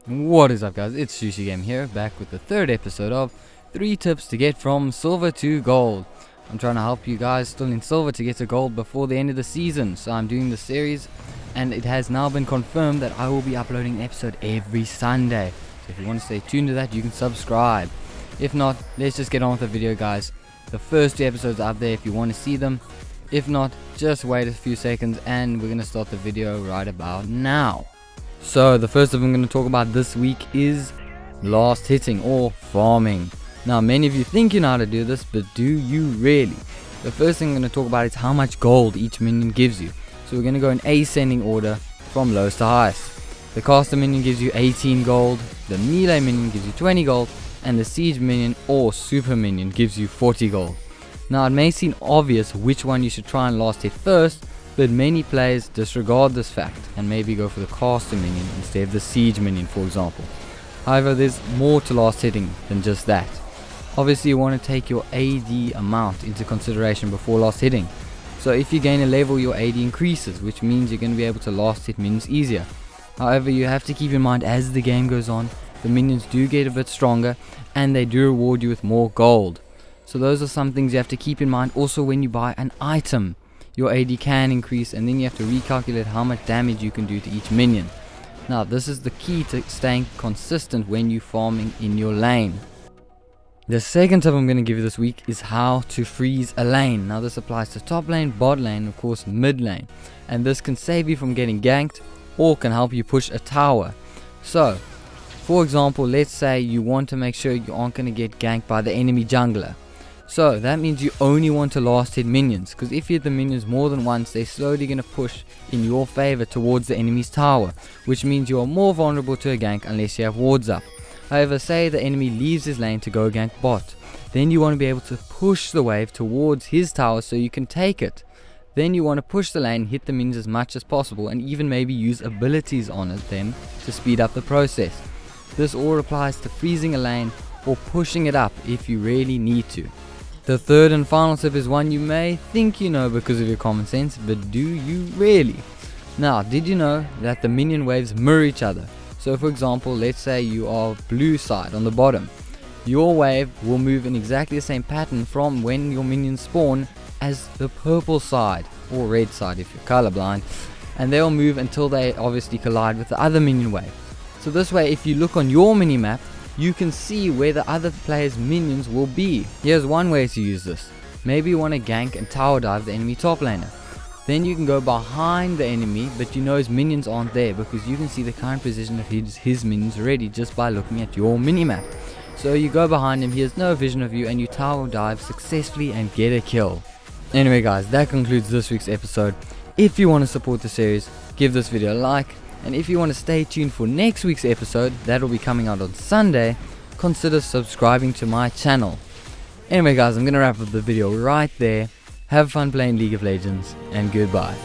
What is up, guys? It's Sushi Game here, back with the third episode of 3 tips to get from silver to gold. I'm trying to help you guys still in silver to get to gold before the end of the season. So I'm doing the series, and it has now been confirmed that I will be uploading an episode every Sunday. So if you want to stay tuned to that, you can subscribe. If not, let's just get on with the video, guys. The first 2 episodes are up there if you want to see them. If not, just wait a few seconds and we're going to start the video right about now. So the first thing I'm going to talk about this week is last hitting or farming. Now many of you think you know how to do this, but do you really? The first thing I'm going to talk about is how much gold each minion gives you. So we're going to go in ascending order from lowest to highest. The caster minion gives you 18 gold, the melee minion gives you 20 gold, and the siege minion or super minion gives you 40 gold. Now it may seem obvious which one you should try and last hit first, but many players disregard this fact and maybe go for the caster minion instead of the siege minion, for example. However, there's more to last hitting than just that. Obviously you want to take your AD amount into consideration before last hitting. So if you gain a level, your AD increases, which means you're going to be able to last hit minions easier. However, you have to keep in mind as the game goes on, the minions do get a bit stronger and they do reward you with more gold. So those are some things you have to keep in mind. Also, when you buy an item, your AD can increase, and then you have to recalculate how much damage you can do to each minion. Now this is the key to staying consistent when you farming in your lane. The second tip I'm going to give you this week is how to freeze a lane. Now this applies to top lane, bot lane, and of course mid lane, and this can save you from getting ganked or can help you push a tower. So for example, let's say you want to make sure you aren't going to get ganked by the enemy jungler. So that means you only want to last hit minions, because if you hit the minions more than once, they're slowly going to push in your favor towards the enemy's tower, which means you are more vulnerable to a gank unless you have wards up. However, say the enemy leaves his lane to go gank bot, then you want to be able to push the wave towards his tower so you can take it. Then you want to push the lane, hit the minions as much as possible, and even maybe use abilities on them to speed up the process. This all applies to freezing a lane or pushing it up if you really need to. The third and final tip is one you may think you know because of your common sense, but do you really? Now, did you know that the minion waves mirror each other? So for example, let's say you are blue side on the bottom. Your wave will move in exactly the same pattern from when your minions spawn as the purple side, or red side if you're colorblind, and they'll move until they obviously collide with the other minion wave. So this way, if you look on your minimap, you can see where the other player's minions will be. Here's one way to use this. Maybe you want to gank and tower dive the enemy top laner. Then you can go behind the enemy, but you know his minions aren't there because you can see the current position of his minions already just by looking at your minimap. So you go behind him, he has no vision of you, and you tower dive successfully and get a kill. Anyway guys, that concludes this week's episode. If you want to support the series, give this video a like. And if you want to stay tuned for next week's episode, that will be coming out on Sunday, consider subscribing to my channel. Anyway guys, I'm going to wrap up the video right there. Have fun playing League of Legends, and goodbye.